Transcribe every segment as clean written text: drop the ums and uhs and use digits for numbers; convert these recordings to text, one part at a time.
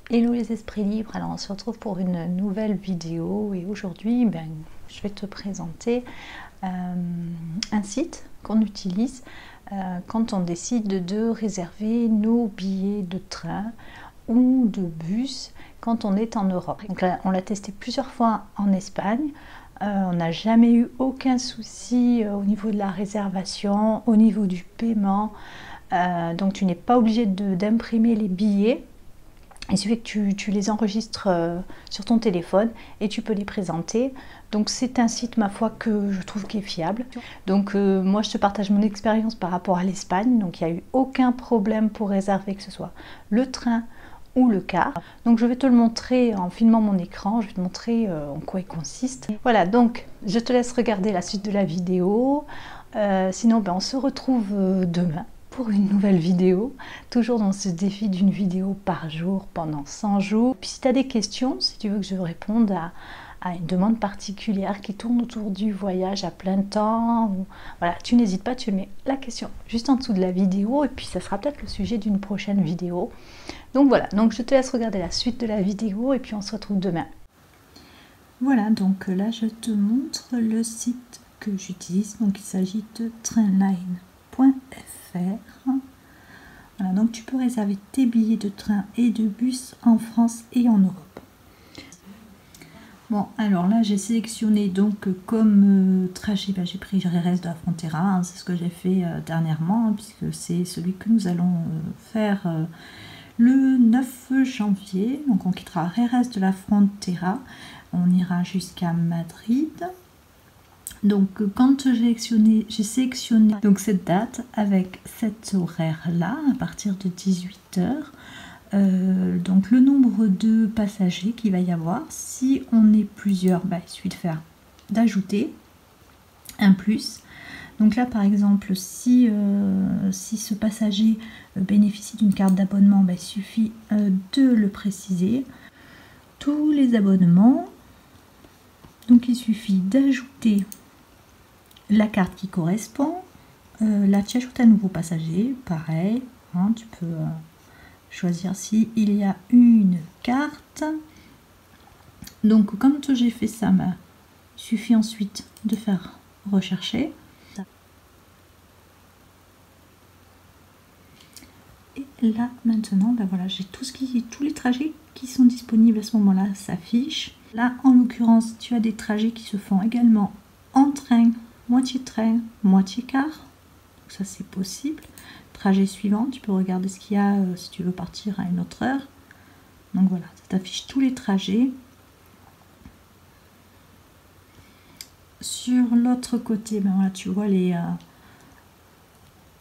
Hello les esprits libres, alors on se retrouve pour une nouvelle vidéo et aujourd'hui je vais te présenter un site qu'on utilise quand on décide de réserver nos billets de train ou de bus quand on est en Europe. Donc là, on l'a testé plusieurs fois en Espagne. On n'a jamais eu aucun souci au niveau de la réservation, au niveau du paiement. Donc tu n'es pas obligé d'imprimer les billets. Il suffit que tu les enregistres sur ton téléphone et tu peux les présenter. Donc c'est un site, ma foi, que je trouve qui est fiable. Donc moi je te partage mon expérience par rapport à l'Espagne. Donc il n'y a eu aucun problème pour réserver, que ce soit le train ou le car. Donc je vais te le montrer en filmant mon écran, je vais te montrer en quoi il consiste. Voilà, donc je te laisse regarder la suite de la vidéo. Sinon on se retrouve demain pour une nouvelle vidéo, toujours dans ce défi d'une vidéo par jour pendant 100 jours. Puis si tu as des questions, si tu veux que je réponde à une demande particulière qui tourne autour du voyage à plein temps, voilà, tu n'hésites pas, tu mets la question juste en dessous de la vidéo et puis ça sera peut-être le sujet d'une prochaine vidéo. Donc voilà, donc je te laisse regarder la suite de la vidéo et puis on se retrouve demain. Voilà, donc là je te montre le site que j'utilise, donc il s'agit de trainline.fr. Voilà, donc tu peux réserver tes billets de train et de bus en France et en Europe. Bon, alors là j'ai sélectionné donc comme trajet, j'ai pris Jerez de la Frontera, hein, c'est ce que j'ai fait dernièrement, hein, puisque c'est celui que nous allons faire le 9 janvier. Donc on quittera Jerez de la Frontera, on ira jusqu'à Madrid. Donc quand j'ai sélectionné donc cette date avec cet horaire là à partir de 18 h, donc le nombre de passagers qu'il va y avoir, si on est plusieurs, il suffit d'ajouter un plus. Donc là par exemple si ce passager bénéficie d'une carte d'abonnement, il suffit de le préciser. Tous les abonnements, donc il suffit d'ajouter la carte qui correspond. Là tu ajoutes un nouveau passager, pareil, hein, tu peux choisir si il y a une carte. Donc comme j'ai fait ça, il suffit ensuite de faire rechercher. Et là maintenant, voilà, j'ai tous les trajets qui sont disponibles à ce moment-là s'affichent. Là en l'occurrence, tu as des trajets qui se font également en train, moitié car, donc ça c'est possible. Trajet suivant, tu peux regarder ce qu'il y a si tu veux partir à une autre heure. Donc voilà, ça t'affiche tous les trajets. Sur l'autre côté, voilà, tu vois les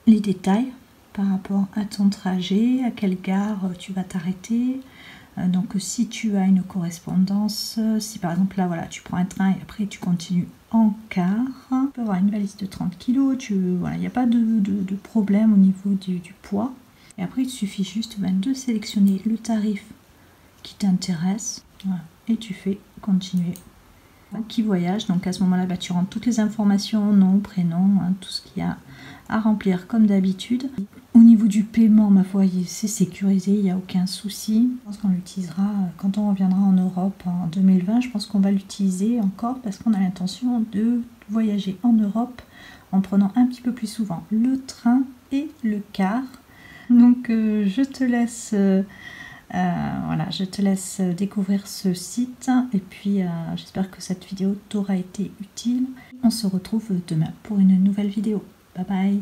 détails par rapport à ton trajet, à quelle gare tu vas t'arrêter. Donc si tu as une correspondance, si par exemple là voilà tu prends un train et après tu continues en car, tu peux avoir une valise de 30 kg, voilà, il n'y a pas de problème au niveau du poids. Et après il te suffit juste de sélectionner le tarif qui t'intéresse, voilà, et tu fais continuer. Qui voyage, donc à ce moment là tu rentres toutes les informations, nom, prénom, hein, tout ce qu'il y a à remplir comme d'habitude. Au niveau du paiement, ma foi, c'est sécurisé, il n'y a aucun souci. Je pense qu'on l'utilisera quand on reviendra en Europe en 2020. Je pense qu'on va l'utiliser encore parce qu'on a l'intention de voyager en Europe en prenant un petit peu plus souvent le train et le car. Donc je te laisse voilà, je te laisse découvrir ce site et puis j'espère que cette vidéo t'aura été utile. On se retrouve demain pour une nouvelle vidéo. Bye bye.